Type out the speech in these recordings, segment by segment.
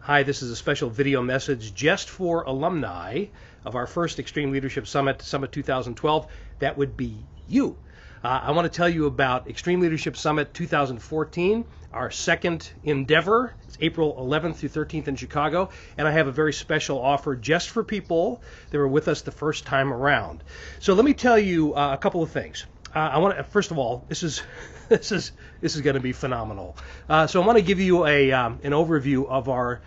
Hi, this is a special video message just for alumni of our first Extreme Leadership Summit, Summit 2012. That would be you. I want to tell you about Extreme Leadership Summit 2014, our second endeavor. It's April 11th through 13th in Chicago, and I have a very special offer just for people that were with us the first time around. So let me tell you a couple of things. I want to, first of all, this is going to be phenomenal. So I want to give you an overview of our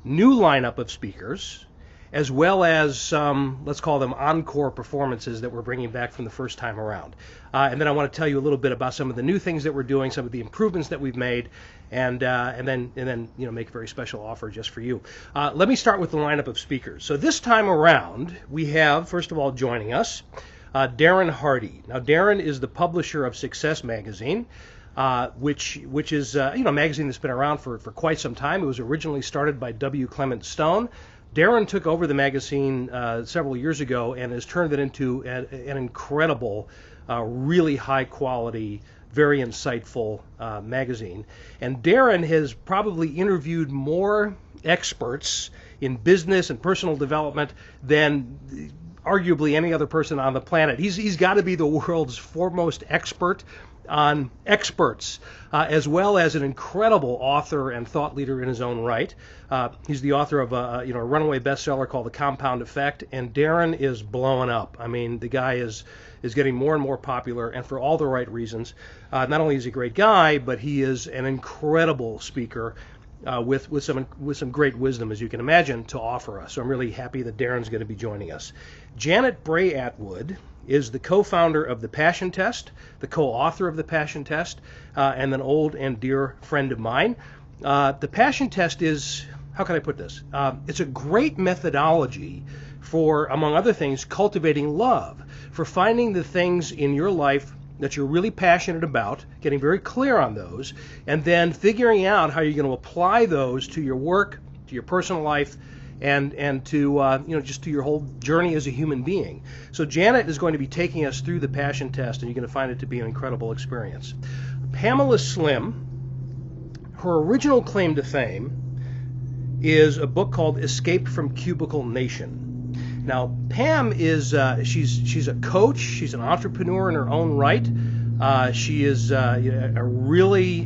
new lineup of speakers, as well as some, let's call them encore performances that we're bringing back from the first time around. And then I want to tell you a little bit about some of the new things that we're doing, some of the improvements that we've made, and then make a very special offer just for you. Let me start with the lineup of speakers. So this time around, we have, first of all, joining us, Darren Hardy. Now, Darren is the publisher of Success Magazine, which is a magazine that's been around for quite some time. It was originally started by W. Clement Stone. Darren took over the magazine several years ago and has turned it into an incredible, really high quality, very insightful magazine. And Darren has probably interviewed more experts in business and personal development than arguably any other person on the planet. He's got to be the world's foremost expert on experts, as well as an incredible author and thought leader in his own right. He's the author of a runaway bestseller called The Compound Effect, and Darren is blowing up. I mean, the guy is getting more and more popular, and for all the right reasons. Not only is he a great guy, but he is an incredible speaker with some great wisdom, as you can imagine, to offer us. So I'm really happy that Darren's going to be joining us. Janet Bray Atwood is the co-founder of The Passion Test, the co-author of The Passion Test, and an old and dear friend of mine. The Passion Test is, how can I put this? It's a great methodology for, among other things, cultivating love, for finding the things in your life that you're really passionate about, getting very clear on those, and then figuring out how you're going to apply those to your work, to your personal life, and to just to your whole journey as a human being. So Janet is going to be taking us through the Passion Test, and you're going to find it to be an incredible experience. Pamela Slim, her original claim to fame is a book called Escape from Cubicle Nation. Now, Pam is she's a coach. She's an entrepreneur in her own right. She is a really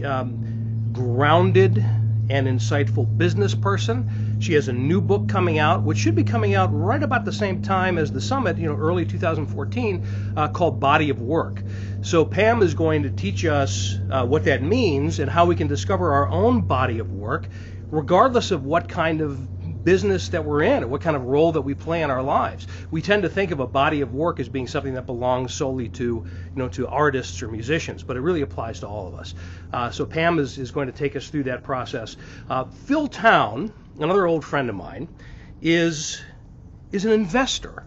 grounded and insightful business person. She has a new book coming out, which should be coming out right about the same time as the summit, early 2014, called Body of Work. So Pam is going to teach us what that means and how we can discover our own body of work, regardless of what kind of business that we're in, or what kind of role that we play in our lives. We tend to think of a body of work as being something that belongs solely to artists or musicians, but it really applies to all of us. So Pam is going to take us through that process. Phil Town, another old friend of mine, is an investor.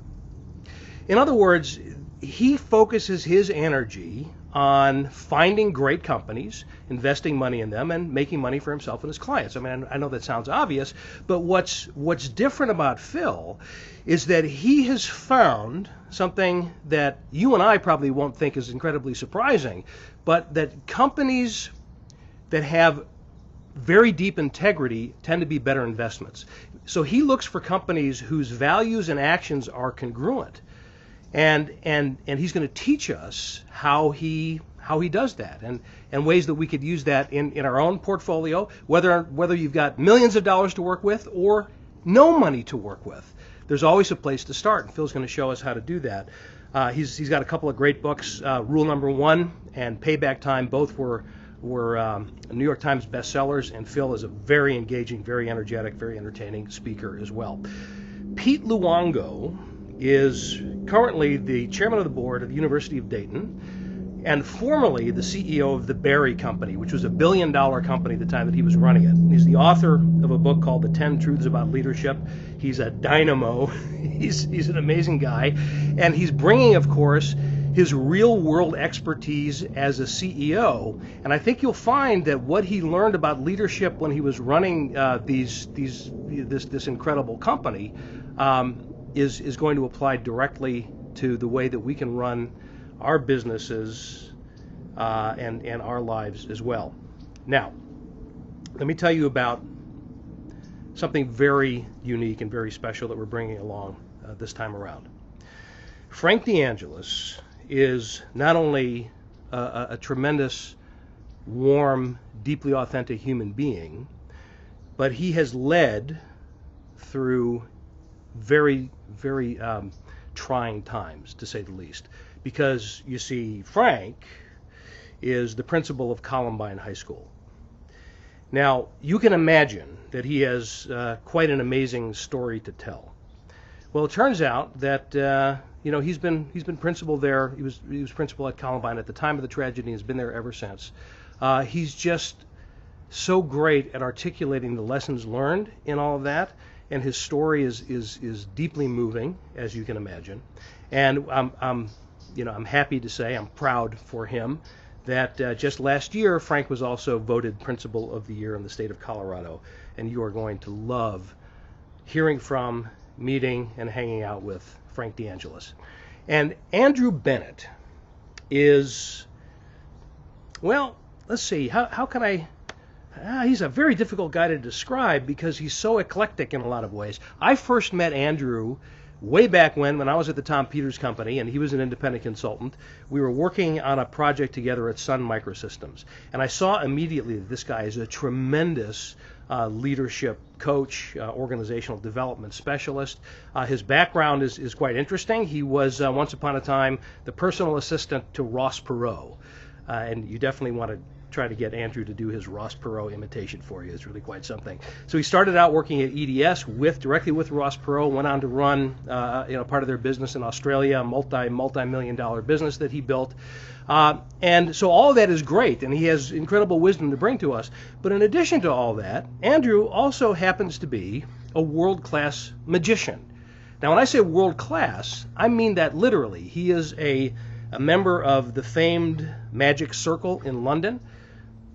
In other words, he focuses his energy on finding great companies, investing money in them, and making money for himself and his clients. I mean, I know that sounds obvious, but what's different about Phil is that he has found something that you and I probably won't think is incredibly surprising, but that companies that have very deep integrity tend to be better investments. So he looks for companies whose values and actions are congruent. And he's going to teach us how he does that, and ways that we could use that in our own portfolio, whether you've got millions of dollars to work with or no money to work with. There's always a place to start, and Phil's going to show us how to do that. He's got a couple of great books, Rule Number One and Payback Time. Both were New York Times bestsellers, and Phil is a very engaging, very energetic, very entertaining speaker as well. Pete Luongo is currently the chairman of the board of the University of Dayton and formerly the CEO of the Berry Company, which was $1 billion company at the time that he was running it. He's the author of a book called The 10 Truths About Leadership. He's a dynamo. He's an amazing guy. And he's bringing, of course, his real world expertise as a CEO. And I think you'll find that what he learned about leadership when he was running this incredible company is going to apply directly to the way that we can run our businesses and our lives as well. Now, let me tell you about something very unique and very special that we're bringing along this time around. Frank DeAngelis is not only a tremendous, warm, deeply authentic human being, but he has led through very, very trying times, to say the least. Because, you see, Frank is the principal of Columbine High School. Now, you can imagine that he has quite an amazing story to tell. Well, it turns out that he's been principal there. He was principal at Columbine at the time of the tragedy and has been there ever since. He's just so great at articulating the lessons learned in all of that, and his story is deeply moving, as you can imagine. And I'm happy to say, I'm proud for him that just last year Frank was also voted Principal of the Year in the state of Colorado, and you are going to love hearing from, meeting, and hanging out with Frank DeAngelis. And Andrew Bennett is, well, let's see, how can I, he's a very difficult guy to describe because he's so eclectic in a lot of ways. I first met Andrew way back when I was at the Tom Peters Company, and he was an independent consultant. We were working on a project together at Sun Microsystems, and I saw immediately that this guy is a tremendous leadership coach, organizational development specialist. His background is quite interesting. He was once upon a time the personal assistant to Ross Perot, and you definitely want to try to get Andrew to do his Ross Perot imitation for you. It's really quite something. So he started out working at EDS directly with Ross Perot, went on to run part of their business in Australia, a multi-million-dollar business that he built. And so all of that is great, and he has incredible wisdom to bring to us. But in addition to all that, Andrew also happens to be a world-class magician. Now, when I say world-class, I mean that literally. He is a member of the famed Magic Circle in London.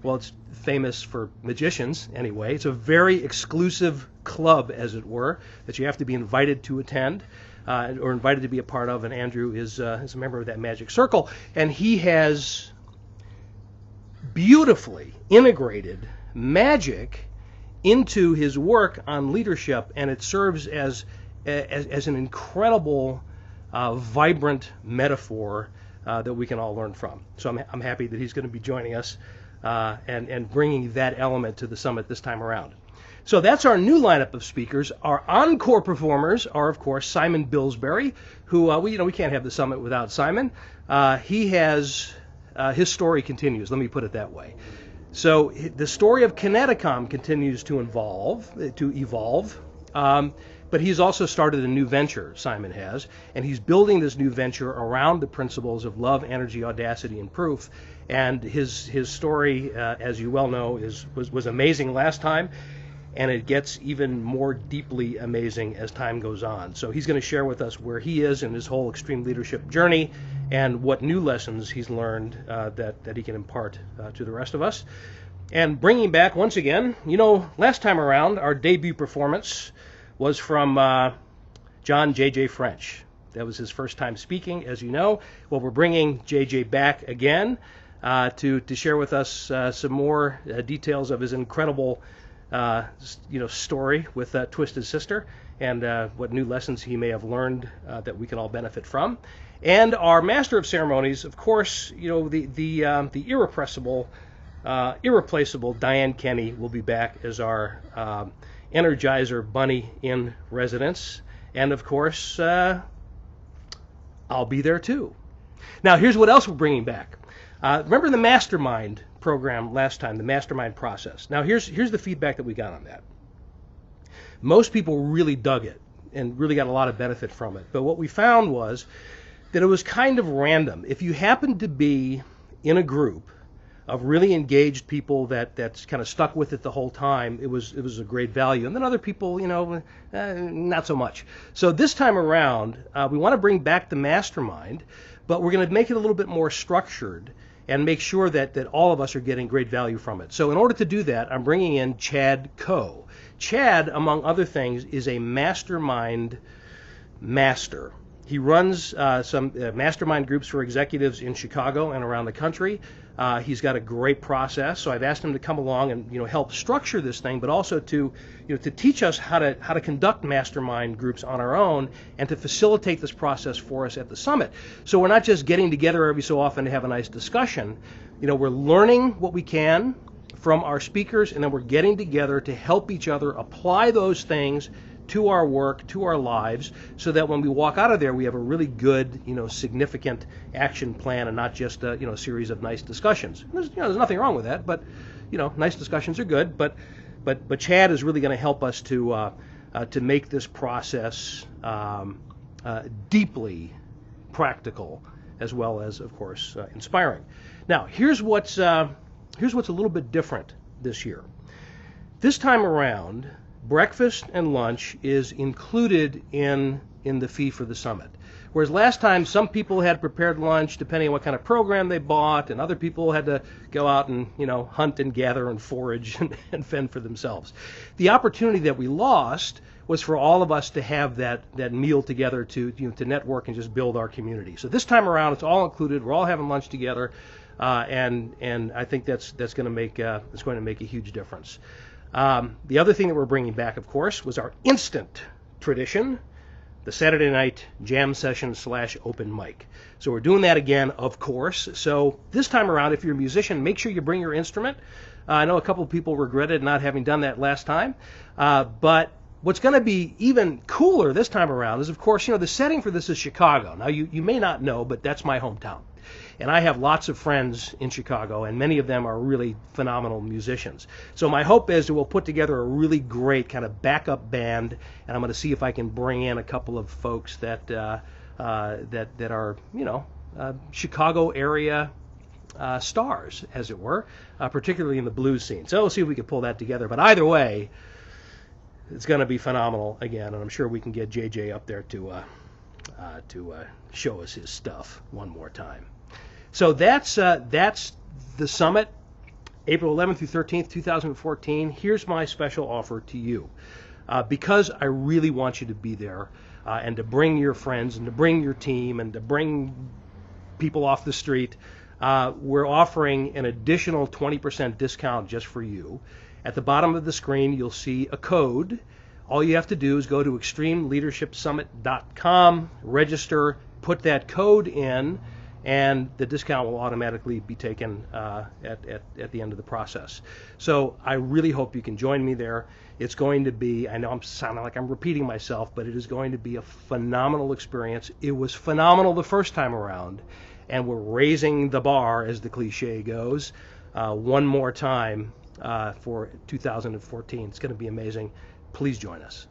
Well, it's famous for magicians anyway. It's a very exclusive club, as it were, that you have to be invited to attend or invited to be a part of, and Andrew is a member of that Magic Circle. And he has beautifully integrated magic into his work on leadership, and it serves as an incredible, vibrant metaphor that we can all learn from. So I'm happy that he's going to be joining us and bringing that element to the summit this time around. So that's our new lineup of speakers. Our encore performers are, of course, Simon Billsbury, who we can't have the summit without Simon. He has his story continues. Let me put it that way. So the story of Kineticom continues to evolve. But he's also started a new venture, Simon has, and he's building this new venture around the principles of love, energy, audacity, and proof. And his story, as you well know, was amazing last time, and it gets even more deeply amazing as time goes on. So he's going to share with us where he is in his whole extreme leadership journey and what new lessons he's learned that he can impart to the rest of us. And bringing back, once again, last time around, our debut performance was from John J.J. French. That was his first time speaking, as you know. Well, we're bringing J.J. back again to share with us some more details of his incredible story with Twisted Sister and what new lessons he may have learned that we can all benefit from. And our Master of Ceremonies, of course, the irreplaceable Diane Kenny will be back as our Energizer Bunny in residence, and of course I'll be there too. Now here's what else we're bringing back. Remember the Mastermind program last time, the Mastermind process. Now here's the feedback that we got on that. Most people really dug it and really got a lot of benefit from it, but what we found was that it was kind of random. If you happened to be in a group of really engaged people that's kind of stuck with it the whole time, it was a great value. And then other people, not so much. So this time around, we want to bring back the Mastermind, but we're going to make it a little bit more structured and make sure that all of us are getting great value from it. So in order to do that, I'm bringing in Chad Coe. Chad, among other things, is a Mastermind master. He runs some mastermind groups for executives in Chicago and around the country. He's got a great process, so I've asked him to come along and help structure this thing, but also to to teach us how to conduct mastermind groups on our own and to facilitate this process for us at the summit. So we're not just getting together every so often to have a nice discussion. We're learning what we can from our speakers, and then we're getting together to help each other apply those things to our work, to our lives, so that when we walk out of there, we have a really good, significant action plan, and not just a series of nice discussions. There's nothing wrong with that, but nice discussions are good. But Chad is really going to help us to make this process deeply practical, as well as, of course, inspiring. Now, here's what's a little bit different this year. This time around, breakfast and lunch is included in the fee for the summit. Whereas last time, some people had prepared lunch depending on what kind of program they bought, and other people had to go out and hunt and gather and forage and fend for themselves. The opportunity that we lost was for all of us to have that meal together to network and just build our community. So this time around, it's all included. We're all having lunch together, and I think that's going to make a huge difference. The other thing that we're bringing back, of course, was our instant tradition, the Saturday night jam session / open mic. So we're doing that again, of course. So this time around, if you're a musician, make sure you bring your instrument. I know a couple of people regretted not having done that last time, but what's going to be even cooler this time around is, of course, the setting for this is Chicago. Now, you may not know, but that's my hometown. And I have lots of friends in Chicago, and many of them are really phenomenal musicians. So my hope is that we'll put together a really great kind of backup band, and I'm going to see if I can bring in a couple of folks that are Chicago area stars, as it were, particularly in the blues scene. So we'll see if we can pull that together. But either way, it's going to be phenomenal again, and I'm sure we can get JJ up there to show us his stuff one more time. So that's the summit, April 11th through 13th, 2014. Here's my special offer to you. Because I really want you to be there and to bring your friends and to bring your team and to bring people off the street, we're offering an additional 20% discount just for you. At the bottom of the screen, you'll see a code. All you have to do is go to extremeleadershipsummit.com, register, put that code in, and the discount will automatically be taken at the end of the process. So I really hope you can join me there. It's going to be, I know I'm sounding like I'm repeating myself, but it is going to be a phenomenal experience. It was phenomenal the first time around, and we're raising the bar, as the cliche goes, one more time for 2014. It's going to be amazing. Please join us.